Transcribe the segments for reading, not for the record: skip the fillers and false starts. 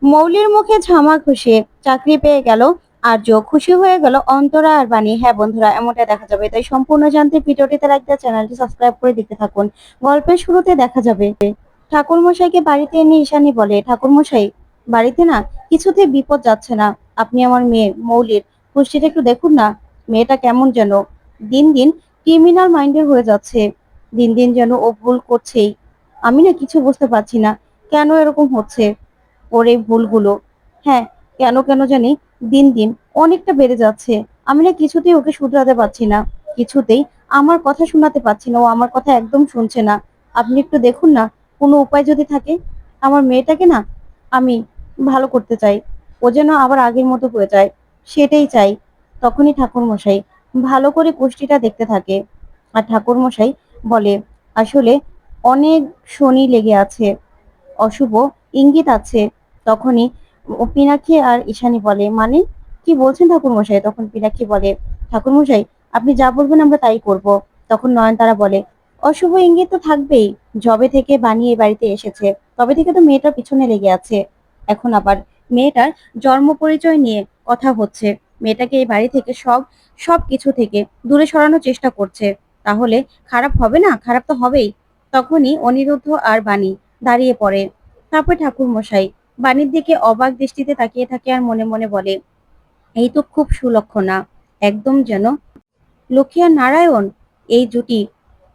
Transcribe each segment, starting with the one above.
মৌলির মুখে ঝামা ঘষে চাকরি পেয়ে গেল আর্য, খুশি হয়ে গেল অন্তরা আর বাণী। হ্যাঁ বন্ধুরা, এমনটা দেখা যাবে, তাই সম্পূর্ণ জানতে ভিডিওটিতে লাইক দিয়ে চ্যানেলটি সাবস্ক্রাইব করে দেখতে থাকুন। গল্পের শুরুতে দেখা যাবে ঠাকুর মশাইকে বাড়িতে এনে ঈশানী বলে, ঠাকুর মশাই বাড়িতে না কিছুতে বিপদ যাচ্ছে না, আপনি আমার মেয়ে মৌলির পুষ্টিটা একটু দেখুন না, মেয়েটা কেমন যেন দিন দিন ক্রিমিনাল মাইন্ডের হয়ে যাচ্ছে, দিন দিন যেন ও ভুল করছেই, আমি না কিছু বুঝতে পারছি না কেন এরকম হচ্ছে ওর এই ভুলগুলো। হ্যাঁ, কেন কেন জানি দিন দিন অনেকটা বেড়ে যাচ্ছে, আমি না কিছুতেই ওকে শুধরাতে পারছি না, কিছুতেই আমার কথা শোনাতে পারছি না, ও আমার কথা একদম শুনছে না, আপনি একটু দেখুন না, কোনো উপায় যদি থাকে। আমার মেয়েটাকে না আমি ভালো করতে চাই, ও যেন আবার আগের মতো হয়ে যায়, সেটাই চাই। তখনই ঠাকুর মশাই ভালো করে কুষ্টিটা দেখতে থাকে, আর ঠাকুর মশাই বলে, আসলে অনেক শনি লেগে আছে, অশুভ ইঙ্গিত আছে। তখনই পিনাক্ষী আর ঈশানী বলে, মানে কি বলছেন ঠাকুর মশাই? তখন পিনাক্ষী বলে, ঠাকুর মশাই আপনি যা বলবেন আমরা তাই করব। তখন নয়নতারা বলে, অশুভ ইঙ্গিত তো থাকবেই, যবে থেকে বানিয়ে এই বাড়িতে এসেছে তবে থেকে তো মেয়েটার পিছনে লেগে আছে, এখন আবার মেয়েটার জন্ম পরিচয় নিয়ে কথা হচ্ছে, মেয়েটাকে এই বাড়ি থেকে সব কিছু থেকে দূরে সরানোর চেষ্টা করছে, তাহলে খারাপ হবে না? খারাপ তো হবেই। তখনই অনিরুদ্ধ আর বাণী দাঁড়িয়ে পড়ে। তারপর ঠাকুর মশাই বাণীর দিকে অবাক দৃষ্টিতে তাকিয়ে থাকে আর মনে মনে বলে, এই তো খুব সুলক্ষণা, একদম যেন লক্ষ্মী আর নারায়ণ এই জুটি,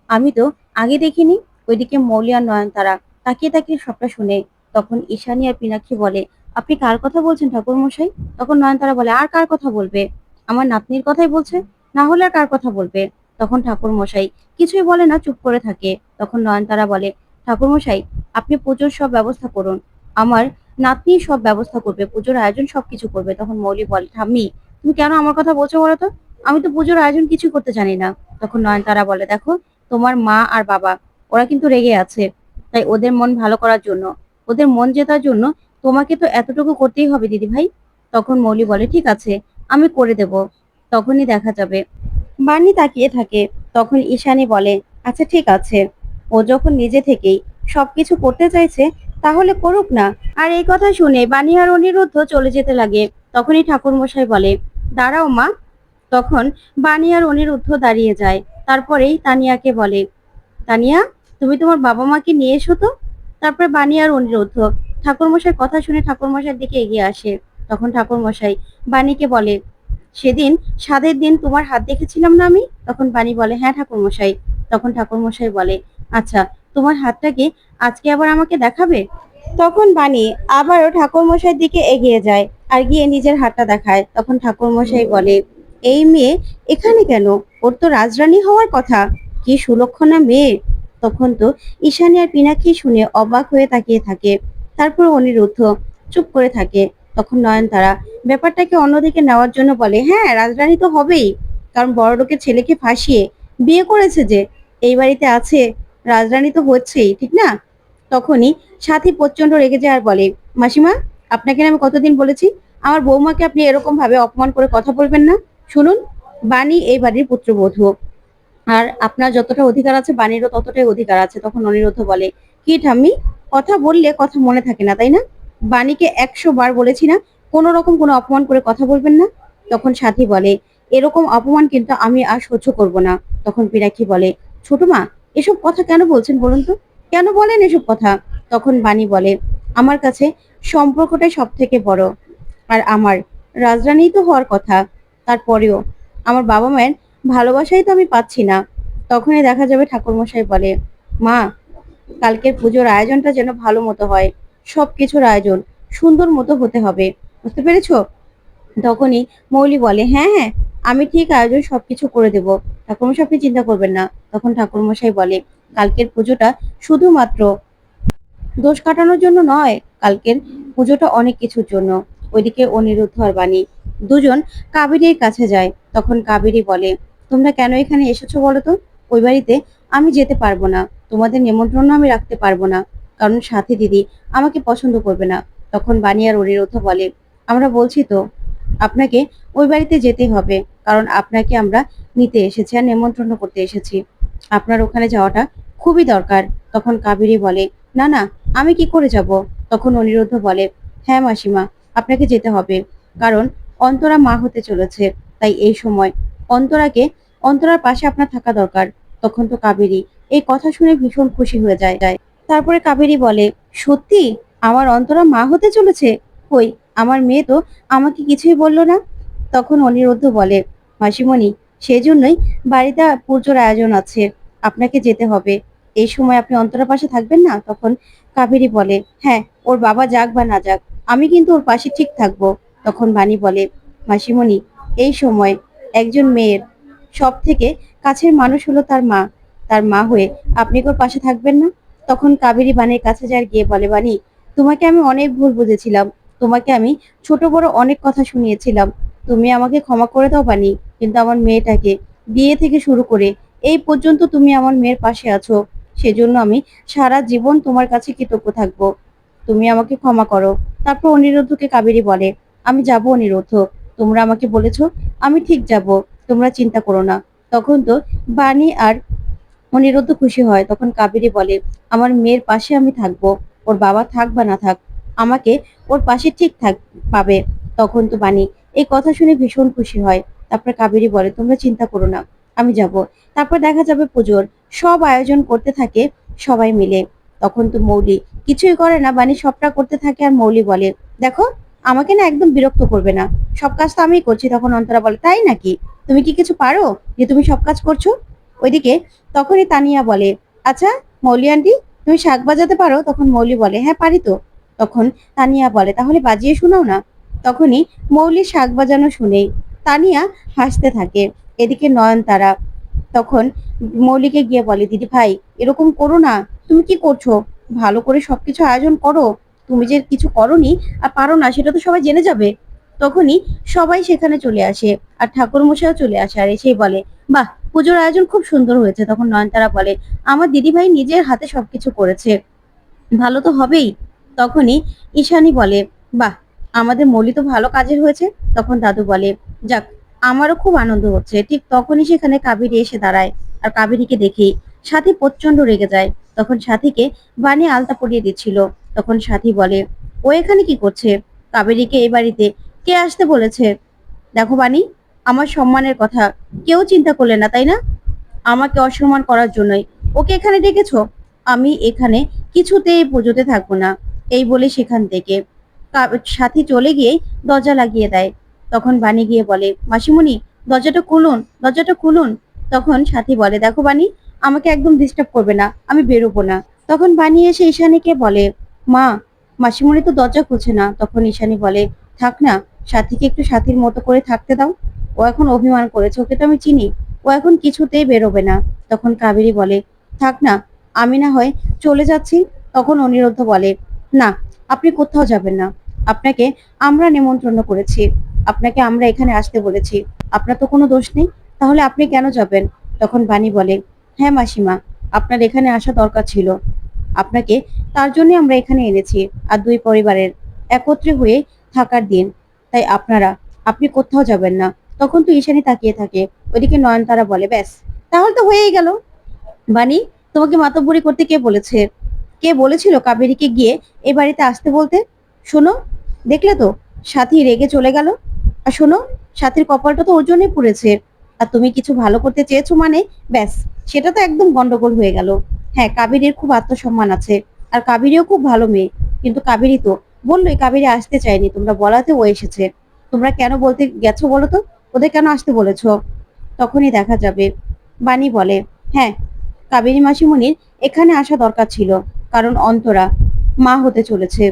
আমি তো আগে দেখিনি। ওইদিকে মৌলি আর নয়নতারা তাকিয়ে তাকিয়ে সবটা শুনে। তখন ঈশানী আর পিনাক্ষী বলে, আপনি কার কথা বলছেন ঠাকুর মশাই? তখন নয়নতারা বলে, আর কার কথা বলবে, আমার নাতনির কথাই বলছে, না হলে আর কার কথা বলবে? তখন ঠাকুর মশাই কিছুই বলে না, চুপ করে থাকে। তখন নয়নতারা বলে, ঠাকুর মশাই আপনি পুজোর সব ব্যবস্থা করুন, আমার নাতনি সব ব্যবস্থা করবে, পুজোর আয়োজন সবকিছু করবে। তখন মৌলি বলে, ঠাম্মি তুমি কেন আমার কথা বলছো বলো তো, আমি তো পুজোর আয়োজন কিছু করতে জানি না। তখন নয়নতারা বলে, দেখো তোমার মা আর বাবা ওরা কিন্তু রেগে আছে, তাই ওদের মন ভালো করার জন্য, ওদের মন জেতার জন্য তোমাকে তো এতটুকু করতেই হবে দিদি ভাই। তখন মৌলি বলে, ঠিক আছে আমি করে দেব। তখনই দেখা যাবে বাণী তাকিয়ে থাকে। তখন ঈশানী বলে, আচ্ছা ঠিক আছে, ও যখন নিজে থেকেই সবকিছু করতে চাইছে তাহলে করুক না। আর এই কথা শুনে বাণী আর অনিরুদ্ধ চলে যেতে লাগে। তখনই ঠাকুর মশাই বলে, দাঁড়াও মা। তখন বাণী আর অনিরুদ্ধ দাঁড়িয়ে যায়। তারপরেই তানিয়াকে বলে, তানিয়া তুমি তোমার বাবা মাকে নিয়ে এসো তো। তারপরে বাণী আর অনিরুদ্ধ ঠাকুরমশাইয়ের কথা শুনে ঠাকুরমশাইয়ের দিকে এগিয়ে আসে। তখন ঠাকুরমশাই বাণীকে বলে, সেদিন স্বাদের দিন তোমার হাত দেখেছিলাম না আমি? তখন বাণী বলে, হ্যাঁ ঠাকুরমশাই। তখন ঠাকুরমশাই বলে, আচ্ছা তোমার হাতটা কি আজকে আবার আমাকে দেখাবে? তখন বাণী আবারও ঠাকুরমশাইয়ের দিকে এগিয়ে যায় আর গিয়ে নিজের হাতটা দেখায়। তখন ঠাকুরমশাই বলে, এই মেয়ে এখানে কেন? ওর তো রাজরানী হওয়ার কথা, কি সুলক্ষণা মেয়ে। তখন তো ঈশানী আর পিনাক্ষী শুনে অবাক হয়ে তাকিয়ে থাকে। তারপর অনিরুদ্ধ চুপ করে থাকে। তখন নয়নতারা ব্যাপারটাকে অন্যদিকে নেওয়ার জন্য বলে, হ্যাঁ রাজরানী তো হবেই, কারণ বড়লোকের ছেলেকে ফাঁসিয়ে বিয়ে করেছে যে, এই বাড়িতে আছে, রাজরানী তো হচ্ছেই, ঠিক না? তখনই সাথী প্রচন্ড রেগে যায় আর বলে, মাসিমা আপনাকে না আমি কতদিন বলেছি আমার বৌমাকে আপনি এরকম ভাবে অপমান করে কথা বলবেন না। শুনুন, বাণী এই বাড়ির পুত্রবধূ, আর আপনার যতটা অধিকার আছে বাণীরও ততটাই অধিকার আছে। তখন অনিরুদ্ধ বলে, কি ঠাম্মি, কথা বললে কথা মনে থাকে না তাই না? বাণীকে 100 বার বলেছি না কোনো রকম কোনো অপমান করে কথা বলবেন না। তখন সাথী বলে, এরকম অপমান কিন্তু আমি আর সহ্য করব না। তখন পিনাক্ষী বলে, ছোট মা এসব কথা কেন বলছেন বলুন তো, কেন বলেন এসব কথা? তখন বাণী বলে, আমার কাছে সম্পর্কটাই সব থেকে বড়, আর আমার রাজরানী তো হওয়ার কথা, তারপরেও আমার বাবা মায়ের ভালোবাসাই তো আমি পাচ্ছি না। তখনই দেখা যাবে ঠাকুরমশাই বলে, মা কালকের পুজোর আয়োজনটা যেন ভালো মতো হয়, সবকিছুর আয়োজন সুন্দর মতো হতে হবে, বুঝতে পেরেছো? তখনই মৌলি বলে, হ্যাঁ হ্যাঁ আমি ঠিক আয়োজন সবকিছু করে দেব, ঠাকুরমশাই আপনি চিন্তা করবেন না। তখন ঠাকুরমশাই বলে, কালকের পুজোটা শুধুমাত্র দোষ কাটানোর জন্য নয়, কালকের পুজোটা অনেক কিছুর জন্য। ওইদিকে অনিরুদ্ধ আর বাণী দুজন কাবেরীর কাছে যায়। তখন কাবেরী বলে, তোমরা কেন এখানে এসেছো বলো তো? ওই বাড়িতে আমি যেতে পারবো না, তোমাদের নিমন্ত্রণ আমি রাখতে পারবো না, কারণ সাথী দিদি আমাকে পছন্দ করবে না। তখন বাণী আর অনিরুদ্ধ বলে, আমরা বলছি তো আপনাকে ওই বাড়িতে যেতেই হবে, কারণ আপনাকে আমরা নিতে এসেছি আর নিমন্ত্রণ করতে এসেছি, আপনার ওখানে যাওয়াটা খুবই দরকার। তখন কাবেরী বলে, না না আমি কি করে যাব? তখন অনিরুদ্ধ বলে, হ্যাঁ মাসিমা, আপনাকে যেতে হবে, কারণ অন্তরা মা হতে চলেছে। তাই এই সময় অন্তরার পাশে আপনার থাকা দরকার। তখন তো কাবেরী এই কথা শুনে ভীষণ খুশি হয়ে যায়। তারপরে কাবেরী বলে, সত্যি আমার অন্তরা মা হতে চলেছে? কই, আমার মেয়ে তো আমাকে কিছুই বললো না। তখন অনিরুদ্ধ বলে, মাসিমণি, সেজন্যই বাড়িতে পুজোর আয়োজন আছে, আপনাকে যেতে হবে। এই সময় আপনি অন্তরার পাশে থাকবেন না? তখন কাবেরী বলে, হ্যাঁ, ওর বাবা যাক বা না যাক, আমি কিন্তু ওর পাশে ঠিক থাকবো। তখন বাণী বলে, মাসিমণি, এই সময় একজন মেয়ের সব থেকে কাছের মানুষ হলো তার মা। তার মা হয়ে আপনি কি ওর পাশে থাকবেন না? তখন কাবেরী বাণীর কাছে যায়, গিয়ে বলে, বাণী, তোমাকে আমি অনেক ভুল বুঝেছিলাম। তোমাকে আমি ছোট বড় অনেক কথা শুনিয়েছিলাম। তুমি আমাকে ক্ষমা করে দাও বাণী। কিন্তু আমার মেয়েটাকে বিয়ে থেকে শুরু করে এই পর্যন্ত তুমি আমার মেয়ের পাশে আছো, সেজন্য আমি সারা জীবন তোমার কাছে কৃতজ্ঞ থাকবো। তুমি আমাকে ক্ষমা করো। তারপর অনিরুদ্ধকে কাবেরী বলে, আমি যাব অনিরুদ্ধ, তোমরা আমাকে বলেছো, আমি ঠিক যাব, তোমরা চিন্তা করো না। তখন তো বাণী আর অনিরুদ্ধ খুশি হয়। তখন কাবেরী বলে, আমার মেয়ের পাশে আমি থাকবো, ওর বাবা থাক বা না থাক, আমাকে ওর পাশে ঠিক থাক পাবে। তখন তো বাণী এই কথা শুনে ভীষণ খুশি হয়। তারপর কাবেরী বলে, তোমরা চিন্তা করো না, আমি যাব। তারপর দেখা যাবে পুজোর সব আয়োজন করতে থাকে সবাই মিলে। তখন তো মৌলি কিছুই করে না, বাণী সবটা করতে থাকে। আর মৌলি বলে, দেখো, আমাকে না একদম বিরক্ত করবে না, সব কাজ তো আমিই করছি। তখন অন্তরা বলে, তাই নাকি? তুমি কি কিছু পারো যে তুমি সব কাজ করছো? ওইদিকে তখনই তানিয়া বলে, আচ্ছা মৌলি আন্টি, তুমি শাক বাজাতে পারো? তখন মৌলি বলে, হ্যাঁ পারি তো। তখন তানিয়া বলে, তাহলে বাজিয়ে শোনাও না। তখনই মৌলি শাক বাজানো শুনেই তানিয়া হাসতে থাকে। এদিকে নয়নতারা তখন মৌলিকে গিয়ে বলে, দিদি ভাই, এরকম করো না, তুমি কি করছো? ভালো করে সবকিছু আয়োজন করো, তুমি যে কিছু করোনি আর পারো না সেটা তো সবাই জেনে যাবে। তখনই সবাই সেখানে চলে আসে, আর ঠাকুর মশাইও চলে আসে, আর এসেই বলে, বাহ, পুজোর আয়োজন খুব সুন্দর হয়েছে। তখন নয়নতারা বলে, আমার দিদিভাই নিজের হাতে সবকিছু করেছে, ভালো তো হবেই। তখনই ঈশানী বলে, বাহ, আমাদের মৌলি তো ভালো কাজের হয়েছে। তখন দাদু বলে, যাক, আমারও খুব আনন্দ হচ্ছে। ঠিক তখনই সেখানে কাবেরী এসে দাঁড়ায়, আর কাবেরীকে দেখেই সাথী প্রচন্ড রেগে যায়। তখন সাথীকে বাণী আলতা পরিয়ে দিচ্ছিল। তখন সাথী বলে, ও এখানে কি করছে? কাবেরীকে এই বাড়িতে কে আসতে বলেছে? দেখো বাণী, আমার সম্মানের কথা কেউ চিন্তা করলে না, তাই না? আমাকে অসম্মান করার জন্যই ওকে এখানে ডেকেছো? আমি এখানে কিছুতেই পুজোতে থাকবো না। এই বলে সেখান থেকে সাথী চলে গিয়ে দরজা লাগিয়ে দেয়। তখন বাণী গিয়ে বলে, মাসিমণি, দরজাটা খুলুন, দরজাটা খুলুন। তখন সাথী বলে, দেখো বাণী, আমাকে একদম ডিস্টার্ব করবে না, আমি বেরোবো না। তখন বাণী এসে ঈশানীকে বলে, মা, মাসিমণি তো দরজা খুলছে না। তখন ঈশানী বলে, থাক না, সাথীকে একটু সাথীর মতো করে থাকতে দাও। ও এখন অভিমান করেছে, ওকে তো আমি চিনি, ও এখন কিছুতেই বেরোবে না। তখন কাবেরী বলে, থাক না, আমি না হয় চলে যাচ্ছি। তখন অনিরুদ্ধ বলে, না, আপনি কোথাও যাবেন না, আপনাকে আমরা নেমন্ত্রণ করেছি, আপনাকে আমরা এখানে আসতে বলেছি, আপনার তো কোনো দোষ নেই, তাহলে আপনি কেন যাবেন? তখন বাণী বলে, হ্যাঁ মাসিমা, আপনার এখানে আসা দরকার ছিল, আপনাকে তার জন্য আমরা এখানে এনেছি। আর দুই পরিবারের একত্রে হয়ে থাকার দিন, তাই আপনি কোথাও যাবেন না। তখন তো ঈশানী তাকিয়ে থাকে। ওইদিকে নয়নতারা বলে, ব্যাস, তাহলে তো হয়েই গেল। বানি, তোমাকে মাতব্বরি করতে কে বলেছে? কে বলেছিল কাবেরীকে গিয়ে এই বাড়িতে আসতে বলতে? শোনো, দেখলে তো, সাথী রেগে চলে গেল। আর শোনো, সাথীর কপালটা তো ওর জন্যই পুড়েছে। আর তুমি কিছু ভালো করতে চেয়েছো মানে, ব্যাস, সেটা তো একদম গন্ডগোল হয়ে গেল। হ্যাঁ, কাবেরীর খুব আত্মসম্মান আছে, আর কাবেরীও খুব ভালো মেয়ে, কিন্তু কাবেরী তো বললোই কাবেরী আসতে চায়নি, তোমরা বলাতে ও এসেছে। তোমরা কেন বলতে গেছো বলো তো? ওদের কেন আসতে বলেছো? তখনই দেখা যাবে বাণী বলে, হ্যাঁ, কাবেরী মাসিমণির এখানে আসা দরকার ছিল, কারণ অন্তরা মা হতে চলেছে।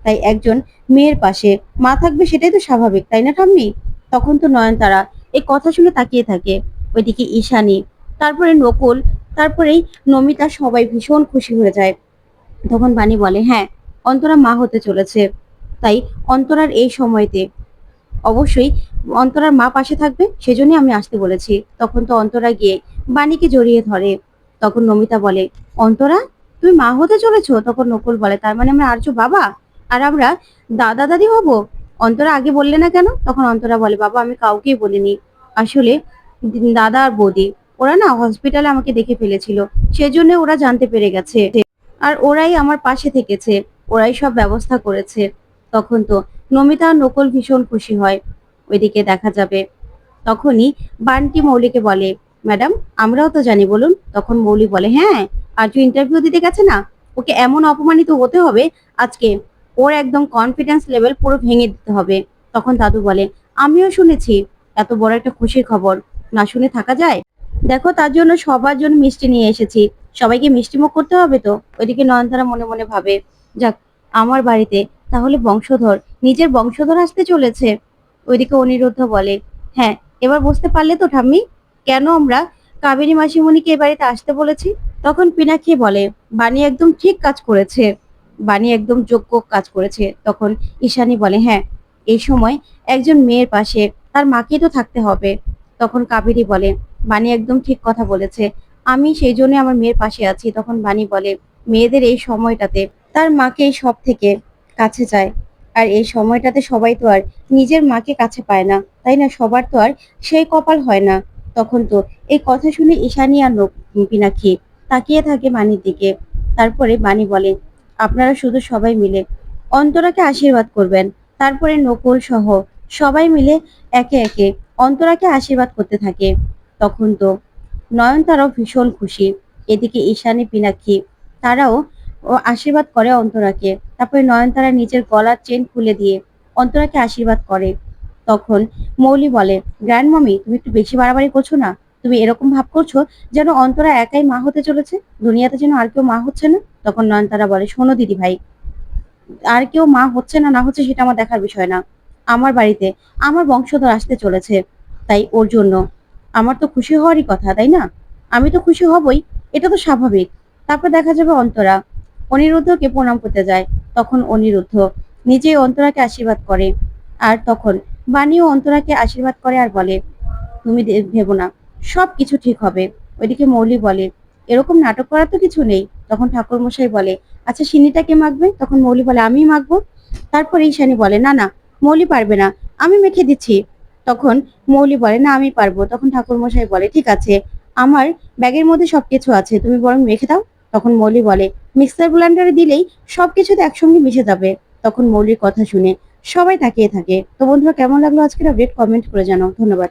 তাই একজন মেয়ের পাশে মা থাকবে, সেটাই তো স্বাভাবিক, তাই না ঠাম্মি? তখন তো নয়নতারা এই কথা শুনে তাকিয়ে থাকে। ওইদিকে ঈশানী, তারপরে নকুল, তারপরেই নমিতা, সবাই ভীষণ খুশি হয়ে যায়। তখন বাণী বলে, হ্যাঁ, অন্তরা মা হতে চলেছে, তাই অন্তরার এই সময়তে অবশ্যই অন্তরার মা পাশে থাকবে, সেজন্যই আমি আসতে বলেছি। তখন তো অন্তরা গিয়ে বাণীকে জড়িয়ে ধরে। তখন নমিতা বলে, অন্তরা, তুমি মা হতে চলেছো? তখন নকুল বলে, তার মানে আমরা আর্য বাবা আর আমরা দাদা দাদি হব? অন্তরা আগে বললে না কেন? তখন অন্তরা বলে, বাবা, আমি কাউকেই বলিনি, আসলে দাদা আর বৌদি ওরা না হসপিটালে আমাকে দেখে ফেলেছিল, সেজন্য ওরা জানতে পেরে গেছে, আর ওরাই আমার পাশে থেকেছে, ওরাই সব ব্যবস্থা করেছে। তখন তো নমিতা আর নকুল ভীষণ খুশি হয়। ওইদিকে দেখা যাবে তখনই বান্টি মৌলিকে বলে, ম্যাডাম আমরাও তো জানি, বলুন। তখন মৌলি বলে, হ্যাঁ, আজ ইন্টারভিউ দিতে গেছে না, ওকে এমন অপমানিত হতে হবে আজকে, ওর একদম কনফিডেন্স লেভেল পুরো ভেঙে দিতে হবে। তখন দাদু বলে, আমিও শুনেছি, এত বড় একটা খুশির খবর না শুনে থাকা যায়? দেখো, তার জন্য সবার জন্য মিষ্টি নিয়ে এসেছি, সবাইকে মিষ্টিমুখ করতে হবে তো। ওইদিকে নয়নতারা মনে মনে ভাবে, যাক, আমার বাড়িতে তাহলে বংশধর, নিজের বংশধর আসতে চলেছে। ওইদিকে অনিরুদ্ধ বলে, হ্যাঁ, এবার বুঝতে পারলে তো ঠাম্মি, কেন আমরা কাবেরী মাসিমণিকে এ বাড়িতে আসতে বলেছি? তখন পিনাক্ষী বলে, বানি একদম ঠিক কাজ করেছে, বানি একদম যোগ্য কাজ করেছে। তখন ঈশানী বলে, হ্যাঁ, এই সময় একজন মেয়ের পাশে তার মাকে তো থাকতে হবে। তখন কাবেরী বলে, বানি একদম ঠিক কথা বলেছে, আমি সেই জন্য আমার মেয়ের পাশে আছি। তখন বানি বলে, মেয়েদের এই সময়টাতে তার মাকে সব থেকে কাছে চায়, আর এই সময়টাতে সবাই তো আর নিজের মাকে কাছে পায় না, তাই না? সবার তো আর সেই কপাল হয় না। তখন তো এই কথা শুনে ঈশানী আর পিনাক্ষী তাকিয়ে থাকে বাণীর দিকে। তারপরে বাণী বলে, আপনারা শুধু সবাই মিলে অন্তরাকে আশীর্বাদ করবেন। তারপরে নকুল সহ সবাই মিলে একে একে অন্তরাকে আশীর্বাদ করতে থাকে। তখন তো নয়নতারাও ভীষণ খুশি। এদিকে ঈশানী পিনাক্ষী তারাও আশীর্বাদ করে অন্তরাকে। তারপরে নয়নতারা নিজের গলার চেন খুলে দিয়ে অন্তরাকে আশীর্বাদ করে। তখন মৌলি বলে, গ্র্যান্ড মামি, তুমি একটু বেশি বাড়াবাড়ি করছো না? তুমি এরকম ভাব করছো যেন অন্তরা একাই মা হতে চলেছে, দুনিয়াতে যেন আর কেউ মা হচ্ছে না। তখন নয়নতারা বলে, শোনো দিদি ভাই, আর কেউ মা হচ্ছে না না হচ্ছে সেটা আমার দেখার বিষয় না। আমার বাড়িতে আমার বংশধর আসতে চলেছে, তাই ওর জন্য আমার তো খুশি হওয়ারই কথা, তাই না? আমি তো খুশি হবই, এটা তো স্বাভাবিক। তারপর দেখা যাবে অন্তরা অনিরুদ্ধকে প্রণাম করতে যায়। তখন অনিরুদ্ধ নিজেই অন্তরাকে আশীর্বাদ করে। আর তখন বাণীও অন্তরাকে আশীর্বাদ করে আর বলে, তুমি ভেবো না, সব কিছু ঠিক হবে। ওইদিকে মৌলি বলে, এরকম নাটক করার তো কিছু নেই। তখন ঠাকুরমশাই বলে, আচ্ছা সিনিটা কে মাখবে? তখন মৌলি বলে, আমি মাখবো। তারপরে ঈশানী বলে, না না, মৌলি পারবে না, আমি মেখে দিচ্ছি। তখন মৌলি বলে, না আমি পারবো। তখন ঠাকুরমশাই বলে, ঠিক আছে, আমার ব্যাগের মধ্যে সবকিছু আছে, তুমি বরং মেখে দাও। তখন মৌলি বলে, মিক্সার ব্লেন্ডারে দিলেই সবকিছুতে একসঙ্গে মিশে যাবে। তখন মৌলির কথা শুনে সবাই তাকিয়ে থাকে। তো বন্ধুরা, কেমন লাগলো আজকের আপডেট? কমেন্ট করে জানাও। ধন্যবাদ।